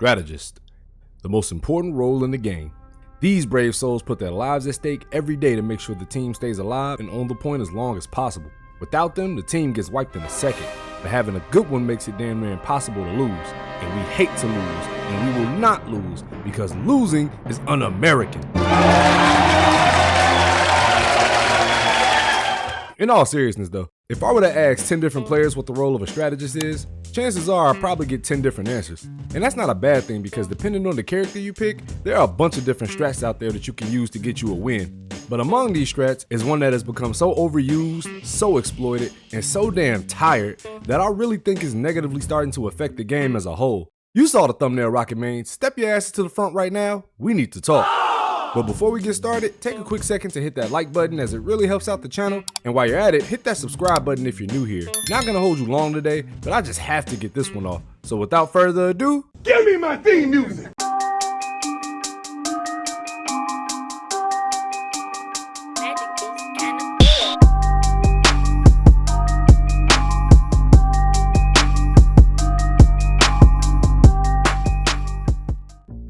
Strategist, the most important role in the game. These brave souls put their lives at stake every day to make sure the team stays alive and on the point as long as possible. Without them, the team gets wiped in a second, but having a good one makes it damn near impossible to lose. And we hate to lose, and we will not lose, because losing is un-American. In all seriousness though, if I were to ask 10 different players what the role of a strategist is, chances are I'll probably get 10 different answers. And that's not a bad thing, because depending on the character you pick, there are a bunch of different strats out there that you can use to get you a win. But among these strats is one that has become so overused, so exploited, and so damn tired that I really think is negatively starting to affect the game as a whole. You saw the thumbnail, Rocket Man. Step your asses to the front right now. We need to talk. But before we get started, take a quick second to hit that like button, as it really helps out the channel. And while you're at it, hit that subscribe button if you're new here. Not gonna hold you long today, but I just have to get this one off. So without further ado, give me my theme music.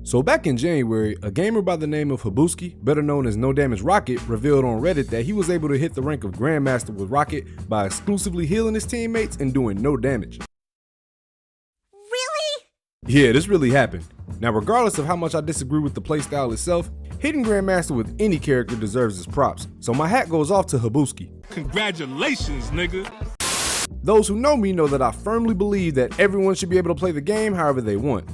So back in January, a gamer by the name of Habuski, better known as No Damage Rocket, revealed on Reddit that he was able to hit the rank of Grandmaster with Rocket by exclusively healing his teammates and doing no damage. Really? Yeah, this really happened. Now, regardless of how much I disagree with the playstyle itself, hitting Grandmaster with any character deserves its props, so my hat goes off to Habuski. Congratulations, nigga. Those who know me know that I firmly believe that everyone should be able to play the game however they want.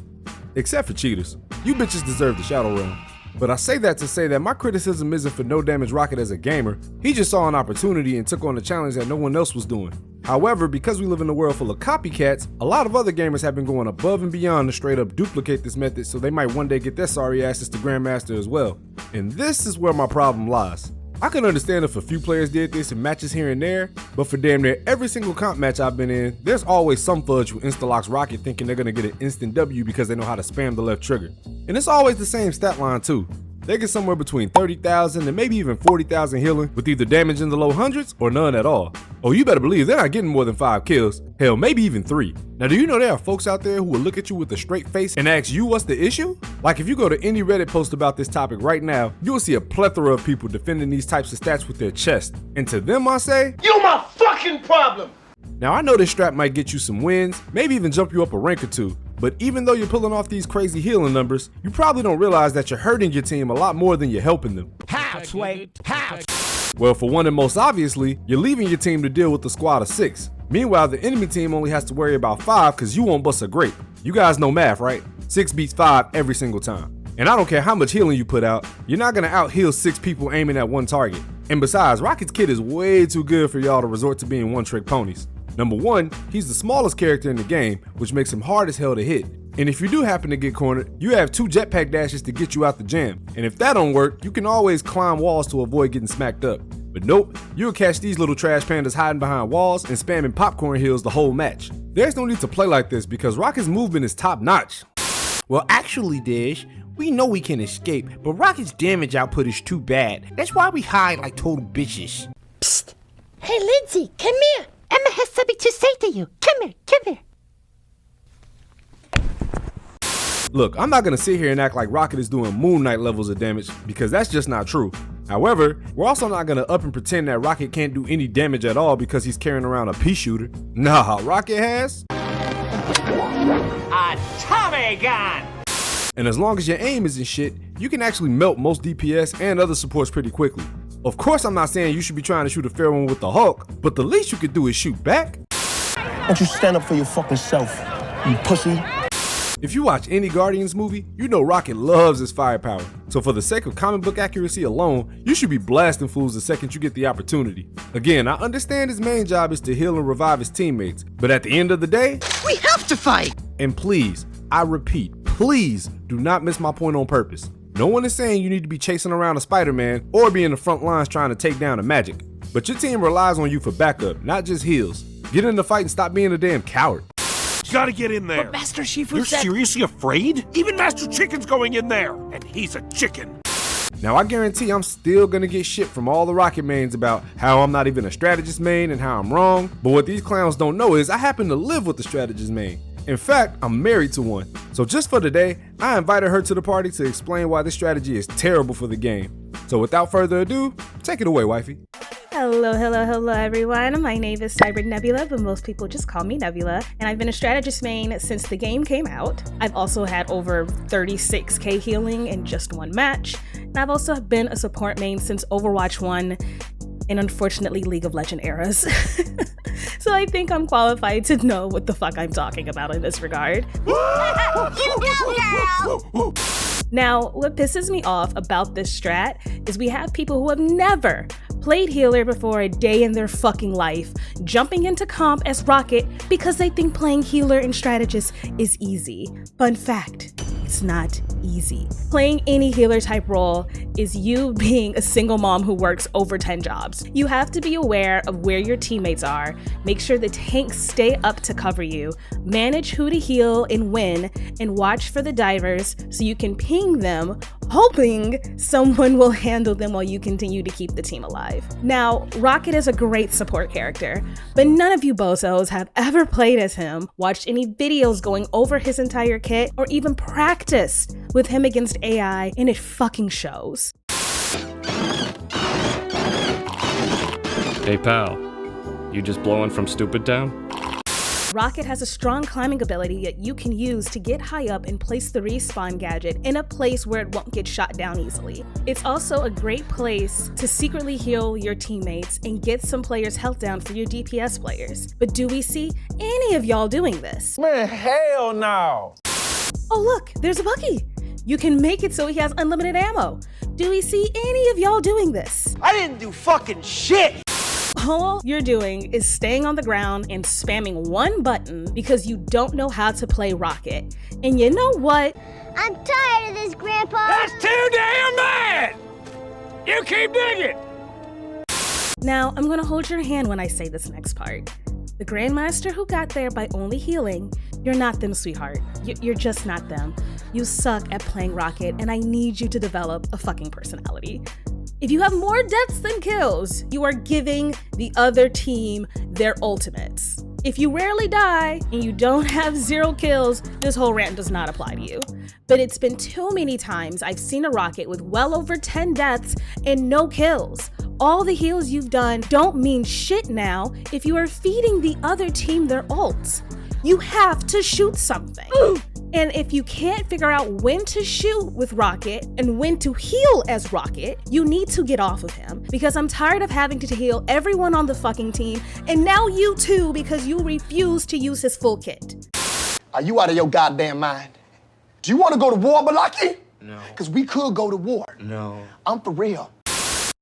Except for cheaters. You bitches deserve the Shadow Realm. But I say that to say that my criticism isn't for No Damage Rocket as a gamer. He just saw an opportunity and took on a challenge that no one else was doing. However, because we live in a world full of copycats, a lot of other gamers have been going above and beyond to straight up duplicate this method, so they might one day get their sorry asses to Grandmaster as well. And this is where my problem lies. I can understand if a few players did this in matches here and there, but for damn near every single comp match I've been in, there's always some fudge who insta-locks Rocket thinking they're gonna get an instant W because they know how to spam the left trigger. And it's always the same stat line too. They get somewhere between 30,000 and maybe even 40,000 healing with either damage in the low hundreds or none at all. Oh, you better believe they're not getting more than 5 kills. Hell, maybe even 3. Now, do you know there are folks out there who will look at you with a straight face and ask you what's the issue? Like, if you go to any Reddit post about this topic right now, you will see a plethora of people defending these types of stats with their chest. And to them I say, You my fucking problem. now I know this strat might get you some wins, maybe even jump you up a rank or two. But even though you're pulling off these crazy healing numbers, you probably don't realize that you're hurting your team a lot more than you're helping them. How, Sway? How? Well, for one and most obviously, you're leaving your team to deal with the squad of 6. Meanwhile, the enemy team only has to worry about 5 because you won't bust a grape. You guys know math, right? 6 beats 5 every single time. And I don't care how much healing you put out, you're not gonna out-heal 6 people aiming at one target. And besides, Rocket's kit is way too good for y'all to resort to being one-trick ponies. Number 1, he's the smallest character in the game, which makes him hard as hell to hit. And if you do happen to get cornered, you have 2 jetpack dashes to get you out the jam. And if that don't work, you can always climb walls to avoid getting smacked up. But nope, you'll catch these little trash pandas hiding behind walls and spamming popcorn hills the whole match. There's no need to play like this because Rocket's movement is top notch. Well, actually, Dish, we know we can escape, but Rocket's damage output is too bad. That's why we hide like total bitches. Psst. Hey, Lindsay, come here. Emma has something to say to you. Come here, come here. Look, I'm not gonna sit here and act like Rocket is doing Moon Knight levels of damage because that's just not true. However, we're also not gonna up and pretend that Rocket can't do any damage at all because he's carrying around a pea shooter. Nah, Rocket has A Tommy gun. and as long as your aim isn't shit, you can actually melt most DPS and other supports pretty quickly. Of course, I'm not saying you should be trying to shoot a fair one with the Hulk, but the least you could do is shoot back. Don't you stand up for your fucking self, you pussy. If you watch any Guardians movie, you know Rocket loves his firepower. So for the sake of comic book accuracy alone, you should be blasting fools the second you get the opportunity. Again, I understand his main job is to heal and revive his teammates, but at the end of the day, We have to fight! and please, I repeat, please do not miss my point on purpose. No one is saying you need to be chasing around a Spider-Man or be in the front lines trying to take down a Magic. But your team relies on you for backup, not just heals. Get in the fight and stop being a damn coward. Gotta get in there. But Master Shifu You're said... seriously afraid? Even Master Chicken's going in there, and he's a chicken. Now I guarantee I'm still gonna get shit from all the Rocket mains about how I'm not even a strategist main and how I'm wrong. But what these clowns don't know is I happen to live with the strategist main. In fact, I'm married to one. So just for today, I invited her to the party to explain why this strategy is terrible for the game. So without further ado, take it away, wifey. Hello everyone. My name is Cyber Nebula, but most people just call me Nebula, and I've been a strategist main since the game came out. I've also had over 36k healing in just one match, and I've also been a support main since Overwatch 1 and unfortunately League of Legends eras. So I think I'm qualified to know what the fuck I'm talking about in this regard. You go, girl! Now, what pisses me off about this strat is we have people who have never played healer before a day in their fucking life, jumping into comp as Rocket because they think playing healer and strategist is easy. Fun fact, it's not easy. Playing any healer type role is you being a single mom who works over 10 jobs. You have to be aware of where your teammates are, make sure the tanks stay up to cover you, manage who to heal and when, and watch for the divers so you can ping them, hoping someone will handle them while you continue to keep the team alive. Now, Rocket is a great support character, but none of you bozos have ever played as him, watched any videos going over his entire kit, or even practiced with him against AI, and it fucking shows. Hey pal, you just blowing from Stupid Town? Rocket has a strong climbing ability that you can use to get high up and place the respawn gadget in a place where it won't get shot down easily. It's also a great place to secretly heal your teammates and get some players' health down for your DPS players. But do we see any of y'all doing this? Man, hell no. Oh look, there's a Bucky. You can make it so he has unlimited ammo. Do we see any of y'all doing this? I didn't do fucking shit! All you're doing is staying on the ground and spamming one button because you don't know how to play Rocket. And you know what? I'm tired of this, Grandpa. That's too damn bad! You keep digging! Now, I'm gonna hold your hand when I say this next part. The Grandmaster who got there by only healing, you're not them, sweetheart. You're just not them. You suck at playing Rocket, and I need you to develop a fucking personality. If you have more deaths than kills, you are giving the other team their ultimates. If you rarely die and you don't have 0 kills, this whole rant does not apply to you. But it's been too many times I've seen a Rocket with well over 10 deaths and no kills. All the heals you've done don't mean shit now if you are feeding the other team their ults. You have to shoot something. And if you can't figure out when to shoot with Rocket and when to heal as Rocket, you need to get off of him, because I'm tired of having to heal everyone on the fucking team, and now you too, because you refuse to use his full kit. Are you out of your goddamn mind? Do you want to go to war, Balaki? No. Because we could go to war. No. I'm for real.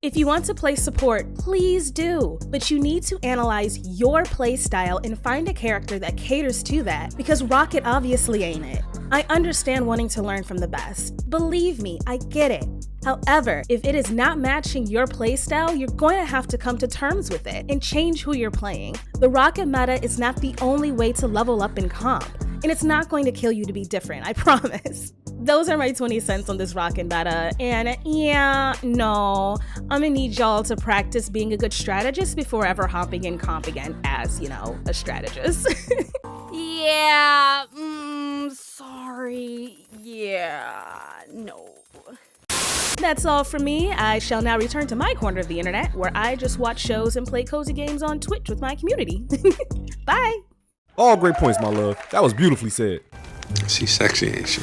If you want to play support, please do, but you need to analyze your play style and find a character that caters to that, because Rocket obviously ain't it. I understand wanting to learn from the best. Believe me, I get it. However, if it is not matching your playstyle, you're going to have to come to terms with it and change who you're playing. The Rocket meta is not the only way to level up in comp, and it's not going to kill you to be different, I promise. Those are my 20 cents on this Rocket meta, and yeah, no, I'm gonna need y'all to practice being a good strategist before ever hopping in comp again as, you know, a strategist. Yeah, sorry, yeah, no. That's all from me. I shall now return to my corner of the internet, where I just watch shows and play cozy games on Twitch with my community. Bye. All great points, my love. That was beautifully said. She's sexy, ain't she?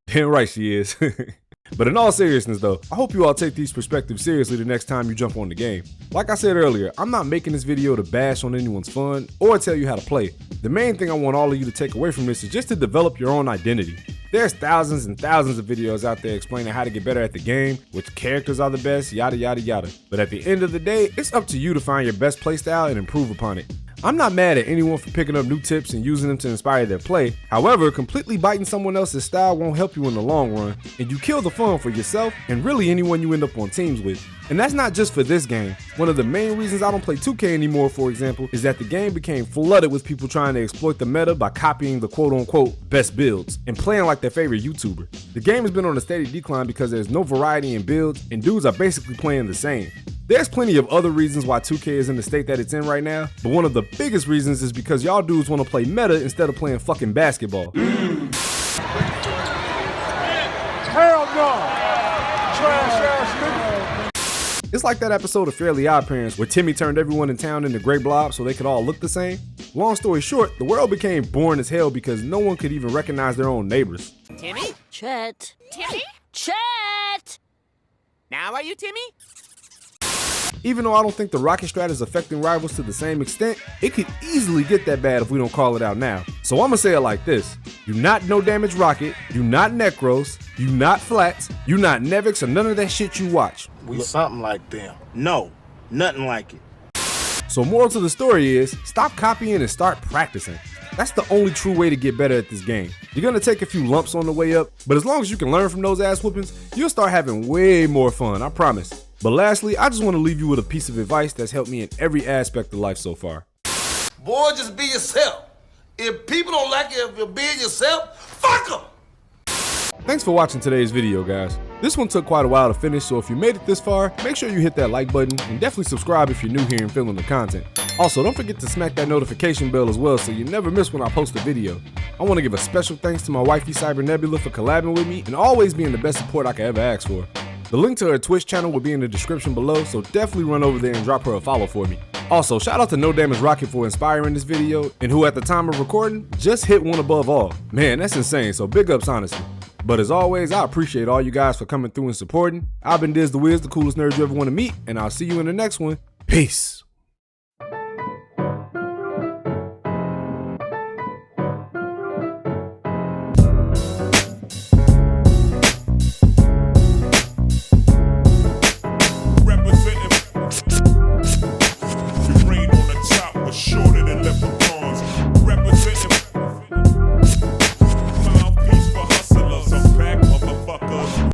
Damn right she is. But in all seriousness though, I hope you all take these perspectives seriously the next time you jump on the game. Like I said earlier, I'm not making this video to bash on anyone's fun or tell you how to play. The main thing I want all of you to take away from this is just to develop your own identity. There's thousands and thousands of videos out there explaining how to get better at the game, which characters are the best, yada yada yada. But at the end of the day, it's up to you to find your best playstyle and improve upon it. I'm not mad at anyone for picking up new tips and using them to inspire their play. However, completely biting someone else's style won't help you in the long run, and you kill the fun for yourself and really anyone you end up on teams with. And that's not just for this game. One of the main reasons I don't play 2K anymore, for example, is that the game became flooded with people trying to exploit the meta by copying the quote-unquote best builds and playing like their favorite YouTuber. The game has been on a steady decline because there's no variety in builds and dudes are basically playing the same. There's plenty of other reasons why 2K is in the state that it's in right now, but one of the biggest reasons is because y'all dudes want to play meta instead of playing fucking basketball. Hell no! Trash ass nigga. It's like that episode of Fairly Odd Parents where Timmy turned everyone in town into gray blobs so they could all look the same. Long story short, the world became boring as hell because no one could even recognize their own neighbors. Timmy? Chet. Timmy? Chet! Now are you Timmy? Even though I don't think the rocket strat is affecting rivals to the same extent, it could easily get that bad if we don't call it out now. So I'ma say it like this. You not No Damage Rocket, you not Necros, you not Flats, you not Nevix, or none of that shit you watch. We something like them. No, nothing like it. So moral to the story is, stop copying and start practicing. That's the only true way to get better at this game. You're gonna take a few lumps on the way up, but as long as you can learn from those ass whoopings, you'll start having way more fun, I promise. But lastly, I just want to leave you with a piece of advice that's helped me in every aspect of life so far. Boy, just be yourself. If people don't like you if you're being yourself, fuck them! Thanks for watching today's video, guys. This one took quite a while to finish, so if you made it this far, make sure you hit that like button and definitely subscribe if you're new here and feeling the content. Also, don't forget to smack that notification bell as well so you never miss when I post a video. I want to give a special thanks to my wifey Cyber Nebula for collabing with me and always being the best support I could ever ask for. The link to her Twitch channel will be in the description below, so definitely run over there and drop her a follow for me. Also, shout out to No Damage Rocket for inspiring this video, and who at the time of recording just hit one above all. Man, that's insane, so big ups honestly. But as always, I appreciate all you guys for coming through and supporting. I've been Diz the Wiz, the coolest nerd you ever want to meet, and I'll see you in the next one. Peace.